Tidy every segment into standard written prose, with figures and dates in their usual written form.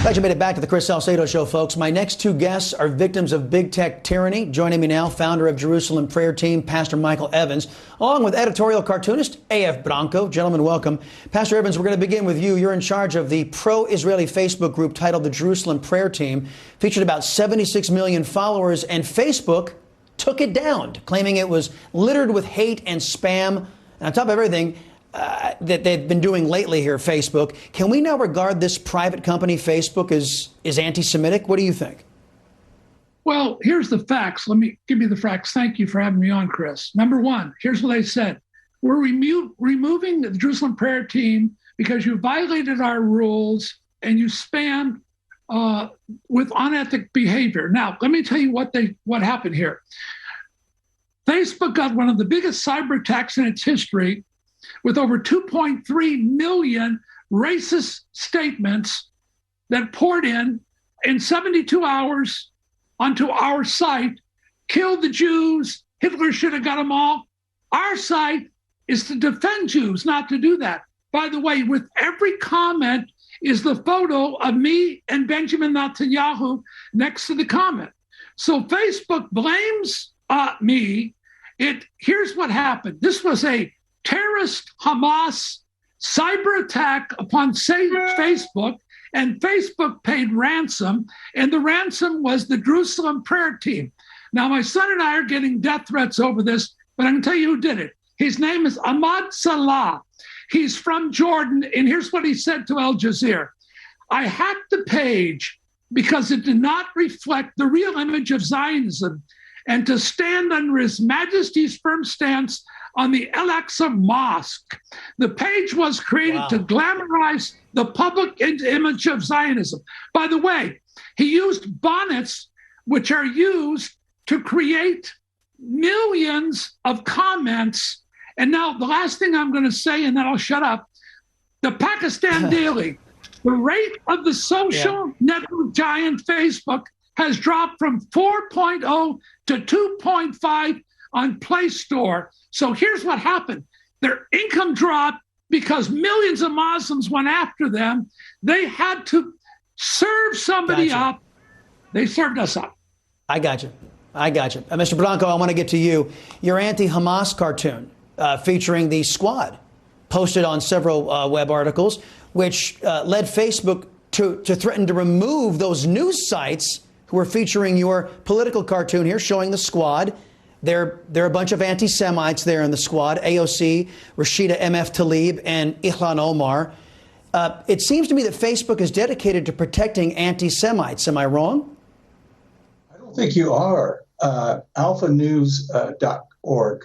Glad you made it back to the Chris Salcedo Show, folks. My next two guests are victims of big tech tyranny. Joining me now, founder of Jerusalem Prayer Team, Pastor Michael Evans, along with editorial cartoonist A.F. Branco. Gentlemen, welcome. Pastor Evans, we're going to begin with you. You're in charge of the pro-Israeli Facebook group titled the Jerusalem Prayer Team. Featured about 76 million followers, and Facebook took it down, claiming it was littered with hate and spam. And on top of everything, that they've been doing lately here, Facebook. Can we now regard this private company, Facebook, as anti-Semitic? What do you think? Well, here's the facts. Let me give you the facts. Thank you for having me on, Chris. Number one, here's what they said. We're removing the Jerusalem Prayer Team because you violated our rules and you spammed with unethical behavior. Now, let me tell you what happened here. Facebook got one of the biggest cyber attacks in its history, with over 2.3 million racist statements that poured in 72 hours onto our site, killed the Jews, Hitler should have got them all. Our site is to defend Jews, not to do that. By the way, with every comment is the photo of me and Benjamin Netanyahu next to the comment. So Facebook blames me. Here's what happened. This was a terrorist Hamas cyber attack upon Facebook, and Facebook paid ransom, and the ransom was the Jerusalem Prayer Team. Now, my son and I are getting death threats over this, but I can tell you who did it. His name is Ahmad Salah. He's from Jordan, and here's what he said to Al Jazeera. I hacked the page because it did not reflect the real image of Zionism and to stand under His Majesty's firm stance on the Al-Aqsa Mosque. The page was created to glamorize the public image of Zionism. By the way, he used bonnets, which are used to create millions of comments. And now the last thing I'm going to say, and then I'll shut up. The Pakistan Daily, the rate of the social network giant Facebook has dropped from 4.0 to 2.5 on Play Store. So here's what happened. Their income dropped because millions of Muslims went after them. They had to serve somebody up. They served us up. I got you. Mr. Branco, I want to get to you. Your anti-Hamas cartoon featuring the squad posted on several web articles, which led Facebook to threaten to remove those news sites who were featuring your political cartoon here showing the squad. There are a bunch of anti-Semites there in the squad, AOC, Rashida M.F. Tlaib, and Ihlan Omar. It seems to me that Facebook is dedicated to protecting anti-Semites. Am I wrong? I don't think you are. alphanews.org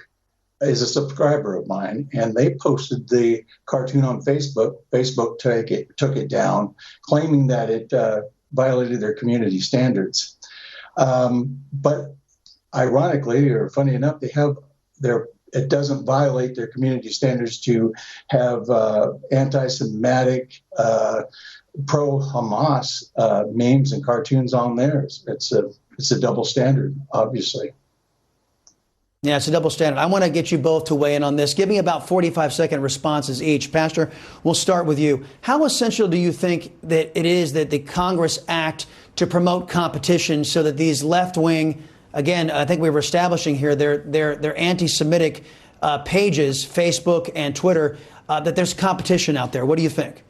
is a subscriber of mine, and they posted the cartoon on Facebook. Facebook took it down, claiming that it violated their community standards. But ironically, or funny enough, it doesn't violate their community standards to have anti-Semitic, pro-Hamas memes and cartoons on theirs. It's a double standard, obviously. Yeah, it's a double standard. I want to get you both to weigh in on this. Give me about 45-second responses each. Pastor, we'll start with you. How essential do you think that it is that the Congress act to promote competition so that these left-wing, again, I think we were establishing here, they're anti-Semitic pages, Facebook and Twitter, that there's competition out there? What do you think?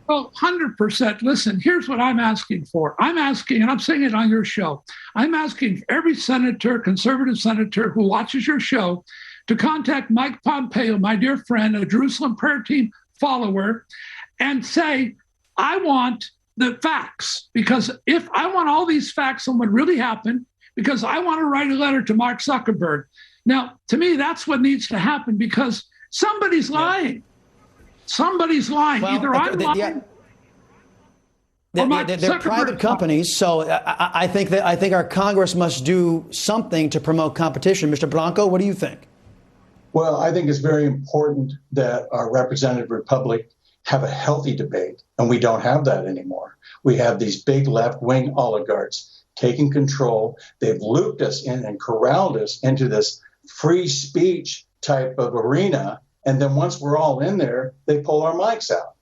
Well, 100%. Listen, here's what I'm asking for. I'm asking, and I'm saying it on your show, I'm asking every senator, conservative senator who watches your show to contact Mike Pompeo, my dear friend, a Jerusalem Prayer Team follower, and say, I want the facts, because if I want all these facts on what really happened, because I want to write a letter to Mark Zuckerberg. Now, to me, that's what needs to happen, because somebody's lying. Somebody's lying. Well, either I'm lying. They're private companies, so I think our Congress must do something to promote competition. Mr. Branco, what do you think? Well, I think it's very important that our representative republic have a healthy debate, and we don't have that anymore. We have these big left-wing oligarchs taking control. They've looped us in and corralled us into this free speech type of arena. And then once we're all in there, they pull our mics out.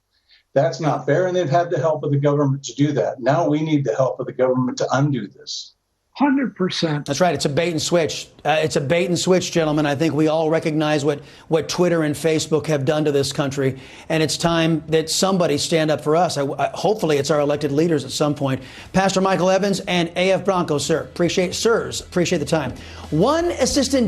That's not fair, and they've had the help of the government to do that. Now we need the help of the government to undo this. 100%. That's right. It's a bait and switch. It's a bait and switch, gentlemen. I think we all recognize what Twitter and Facebook have done to this country, and it's time that somebody stand up for us. Hopefully, it's our elected leaders at some point. Pastor Michael Evans and A.F. Bronco, sirs, appreciate the time. One assistant